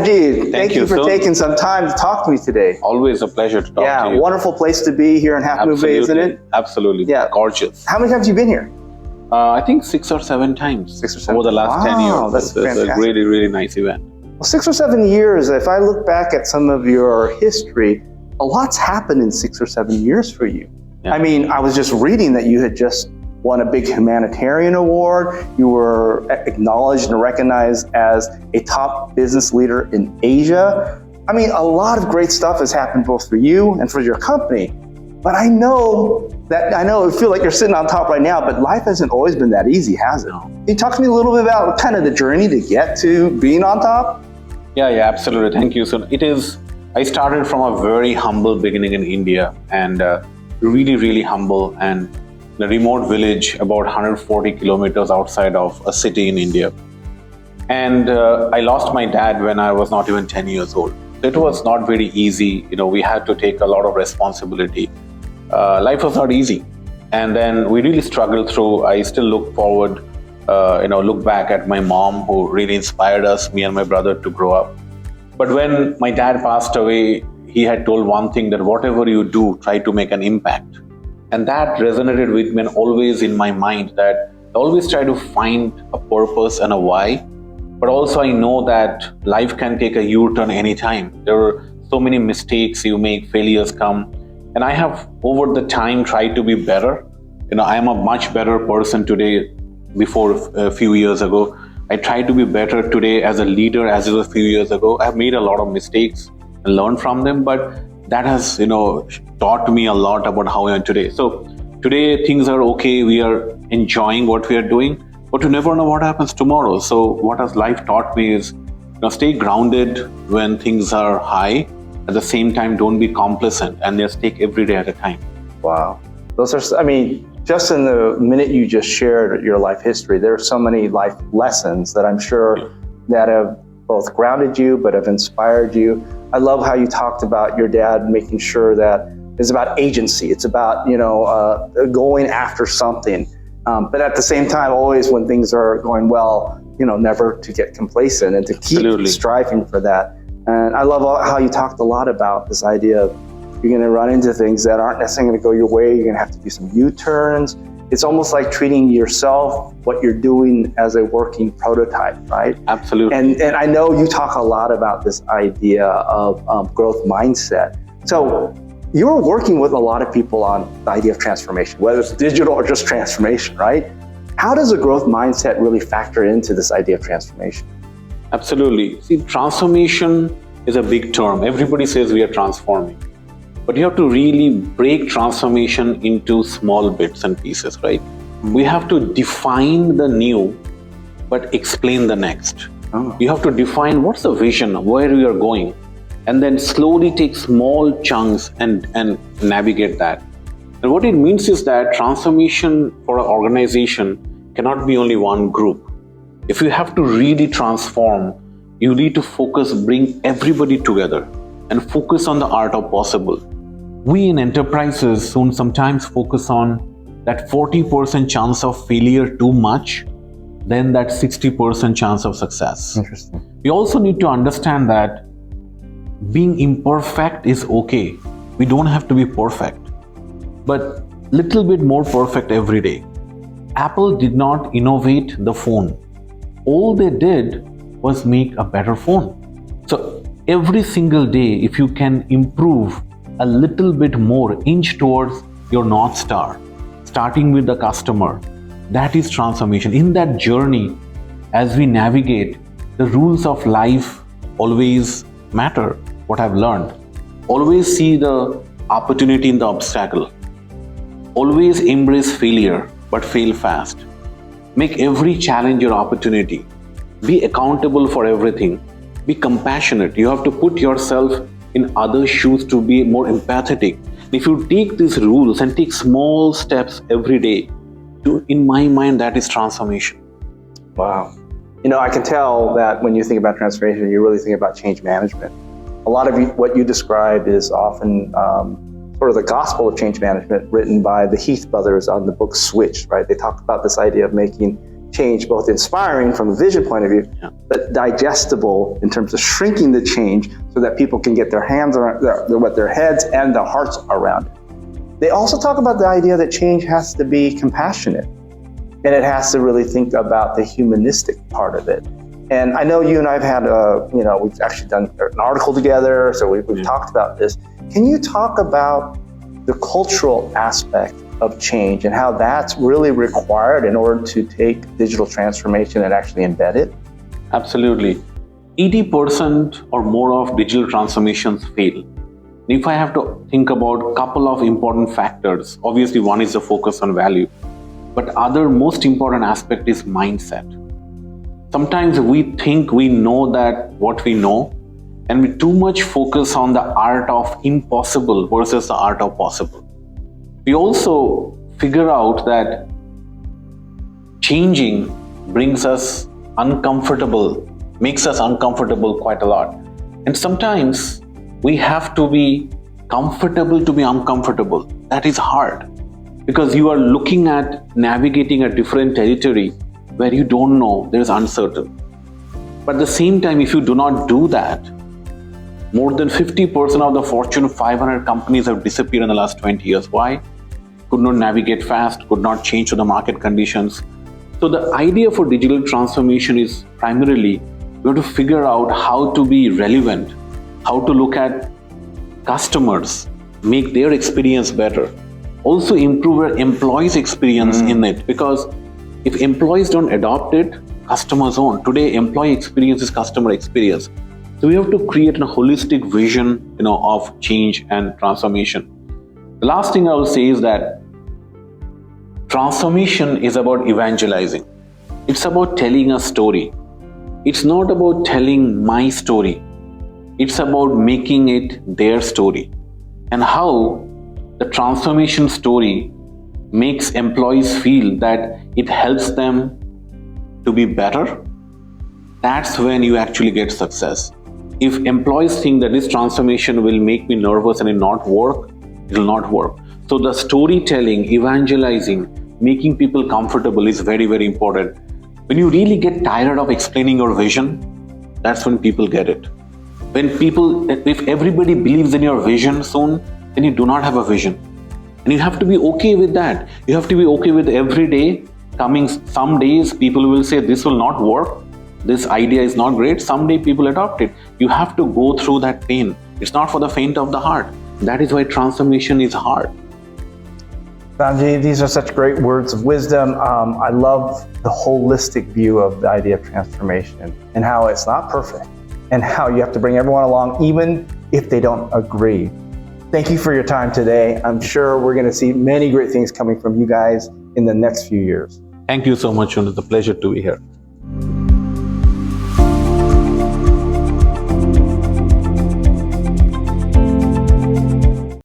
Sanjib, thank you for taking some time to talk to me today. Always a pleasure to talk to you. Yeah, wonderful place to be here in Half Moon Bay, isn't it? Absolutely. Yeah. Gorgeous. How many times have you been here? I think 6 or 7 times. 6 or 7 over the last 10 years. That's fantastic. It's a really, really nice event. Well, 6 or 7 years, if I look back at some of your history, a lot's happened in 6 or 7 years for you. Yeah. I mean, I was just reading that you had just won a big humanitarian award. You were acknowledged and recognized as a top business leader in Asia. I mean, a lot of great stuff has happened both for you and for your company. But I feel like you're sitting on top right now, but life hasn't always been that easy, has it? Can you talk to me a little bit about kind of the journey to get to being on top? Yeah, absolutely. Thank you. So I started from a very humble beginning in India, and really, really humble, and in a remote village about 140 kilometers outside of a city in India. And I lost my dad when I was not even 10 years old. It was not very easy. We had to take a lot of responsibility. Life was not easy. And then we really struggled through. I still look forward, look back at my mom, who really inspired us, me and my brother, to grow up. But when my dad passed away, he had told one thing, that whatever you do, try to make an impact. And that resonated with me, and always in my mind, that I always try to find a purpose and a why. But also I know that life can take a U-turn anytime. There are so many mistakes you make, failures come. And I have over the time tried to be better. I am a much better person today before a few years ago. I try to be better today as a leader as I was a few years ago. I've made a lot of mistakes and learned from them, but that has, taught me a lot about how I am today. So today things are okay. We are enjoying what we are doing, but you never know what happens tomorrow. So what has life taught me is, stay grounded when things are high. At the same time, don't be complacent, and just take every day at a time. Wow. Those are, just in the minute you just shared your life history, there are so many life lessons that I'm sure that have both grounded you, but have inspired you. I love how you talked about your dad making sure that it's about agency. It's about, going after something. But at the same time, always when things are going well, never to get complacent and to keep striving for that. And I love how you talked a lot about this idea of you're going to run into things that aren't necessarily going to go your way. You're going to have to do some U-turns. It's almost like treating yourself, what you're doing, as a working prototype, right? Absolutely. And I know you talk a lot about this idea of growth mindset. So you're working with a lot of people on the idea of transformation, whether it's digital or just transformation, right? How does a growth mindset really factor into this idea of transformation? Absolutely. See, transformation is a big term. Everybody says we are transforming. But you have to really break transformation into small bits and pieces, right? We have to define the new, but explain the next. You have to define what's the vision, where we are going, and then slowly take small chunks and navigate that. And what it means is that transformation for an organization cannot be only one group. If you have to really transform, you need to bring everybody together and focus on the art of possible. We in enterprises sometimes focus on that 40% chance of failure too much, then that 60% chance of success. Interesting. We also need to understand that being imperfect is okay. We don't have to be perfect, but little bit more perfect every day. Apple did not innovate the phone. All they did was make a better phone. So every single day, if you can improve a little bit more, inch towards your North Star, starting with the customer, that is transformation. In that journey, as we navigate, the rules of life always matter. What I've learned, always see the opportunity in the obstacle. Always embrace failure, but fail fast. Make every challenge your opportunity. Be accountable for everything. Be compassionate. You have to put yourself in other shoes to be more empathetic. If you take these rules and take small steps every day, in my mind, that is transformation. Wow. I can tell that when you think about transformation, you really think about change management. A lot of what you described is often sort of the gospel of change management written by the Heath brothers on the book Switched, right? They talk about this idea of making change both inspiring from a vision point of view, but digestible in terms of shrinking the change so that people can get their hands around their heads and their hearts around it. They also talk about the idea that change has to be compassionate, and it has to really think about the humanistic part of it. And I know you and I have had, we've actually done an article together, so we've talked about this. Can you talk about the cultural aspect of change and how that's really required in order to take digital transformation and actually embed it? Absolutely. 80% or more of digital transformations fail. If I have to think about a couple of important factors, obviously one is the focus on value, but other most important aspect is mindset. Sometimes we think we know that what we know, and we too much focus on the art of impossible versus the art of possible. We also figure out that changing brings us uncomfortable, makes us uncomfortable quite a lot. And sometimes we have to be comfortable to be uncomfortable. That is hard because you are looking at navigating a different territory where you don't know, there is uncertain. But at the same time, if you do not do that, more than 50% of the Fortune 500 companies have disappeared in the last 20 years. Why? Could not navigate fast, could not change to the market conditions. So the idea for digital transformation is primarily we have to figure out how to be relevant, how to look at customers, make their experience better. Also improve our employees' experience in it, because if employees don't adopt it, customers won't. Today, employee experience is customer experience. So we have to create a holistic vision, of change and transformation. The last thing I will say is that transformation is about evangelizing. It's about telling a story. It's not about telling my story. It's about making it their story. And how the transformation story makes employees feel that it helps them to be better. That's when you actually get success. If employees think that this transformation will make me nervous and it not work, it will not work. So the storytelling, evangelizing, making people comfortable is very, very important. When you really get tired of explaining your vision, that's when people get it. If everybody believes in your vision soon, then you do not have a vision. And you have to be okay with that. You have to be okay with every day coming. Some days people will say this will not work. This idea is not great. Someday people adopt it. You have to go through that pain. It's not for the faint of the heart. That is why transformation is hard. Sanjib, these are such great words of wisdom. I love the holistic view of the idea of transformation and how it's not perfect and how you have to bring everyone along, even if they don't agree. Thank you for your time today. I'm sure we're going to see many great things coming from you guys in the next few years. Thank you so much, and it's a pleasure to be here.